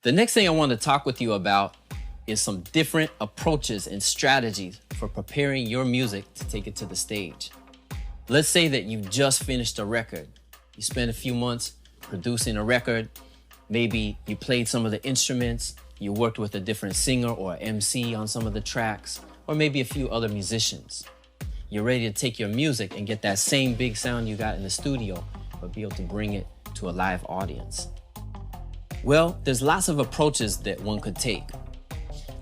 The next thing I want to talk with you about is some different approaches and strategies for preparing your music to take it to the stage. Let's say that you just finished a record. You spent a few months producing a record. Maybe you played some of the instruments, you worked with a different singer or MC on some of the tracks, or maybe a few other musicians. You're ready to take your music and get that same big sound you got in the studio, but be able to bring it to a live audience. Well, there's lots of approaches that one could take.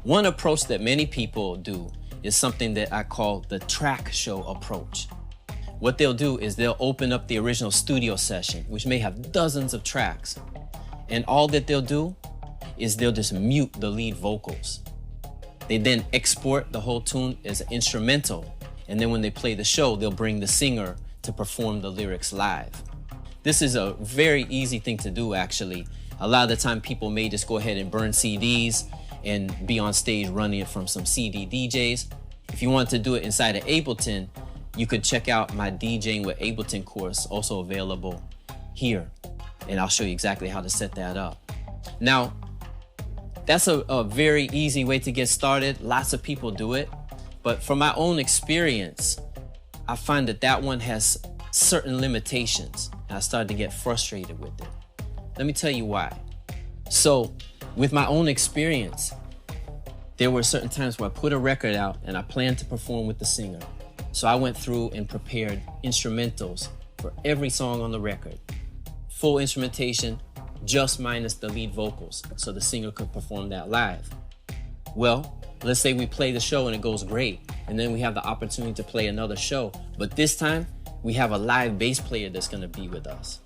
One approach that many people do is something that I call the track show approach. What they'll do is they'll open up the original studio session, which may have dozens of tracks. And all that they'll do is they'll just mute the lead vocals. They then export the whole tune as an instrumental. And then when they play the show, they'll bring the singer to perform the lyrics live. This is a very easy thing to do, actually. A lot of the time people may just go ahead and burn CDs and be on stage running it from some CD DJs. If you want to do it inside of Ableton, you could check out my DJing with Ableton course, also available here. And I'll show you exactly how to set that up. Now, that's a very easy way to get started. Lots of people do it. But from my own experience, I find that that one has certain limitations. And I started to get frustrated with it. Let me tell you why. So, with my own experience, there were certain times where I put a record out and I planned to perform with the singer. So I went through and prepared instrumentals for every song on the record. Full instrumentation, just minus the lead vocals, so the singer could perform that live. Well, let's say we play the show and it goes great, and then we have the opportunity to play another show, but this time we have a live bass player that's gonna be with us.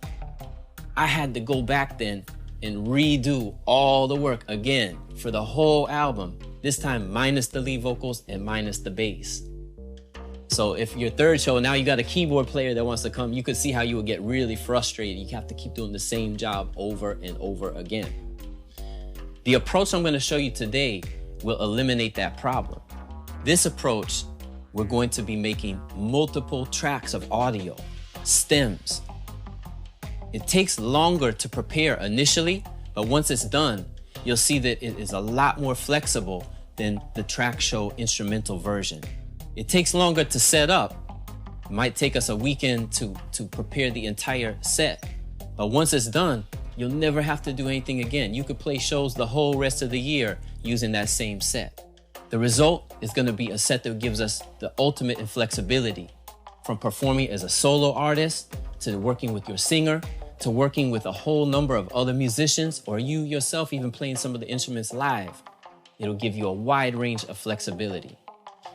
I had to go back then and redo all the work again for the whole album, this time minus the lead vocals and minus the bass. So if your third show, now you got a keyboard player that wants to come, you could see how you would get really frustrated. You have to keep doing the same job over and over again. The approach I'm going to show you today will eliminate that problem. This approach, we're going to be making multiple tracks of audio, stems. It takes longer to prepare initially, but once it's done, you'll see that it is a lot more flexible than the track show instrumental version. It takes longer to set up. It might take us a weekend to prepare the entire set. But once it's done, you'll never have to do anything again. You could play shows the whole rest of the year using that same set. The result is going to be a set that gives us the ultimate in flexibility. From performing as a solo artist, to working with your singer, to working with a whole number of other musicians, or you yourself even playing some of the instruments live. It'll give you a wide range of flexibility.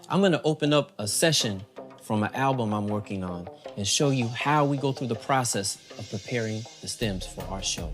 I'm going to open up a session from an album I'm working on and show you how we go through the process of preparing the stems for our show.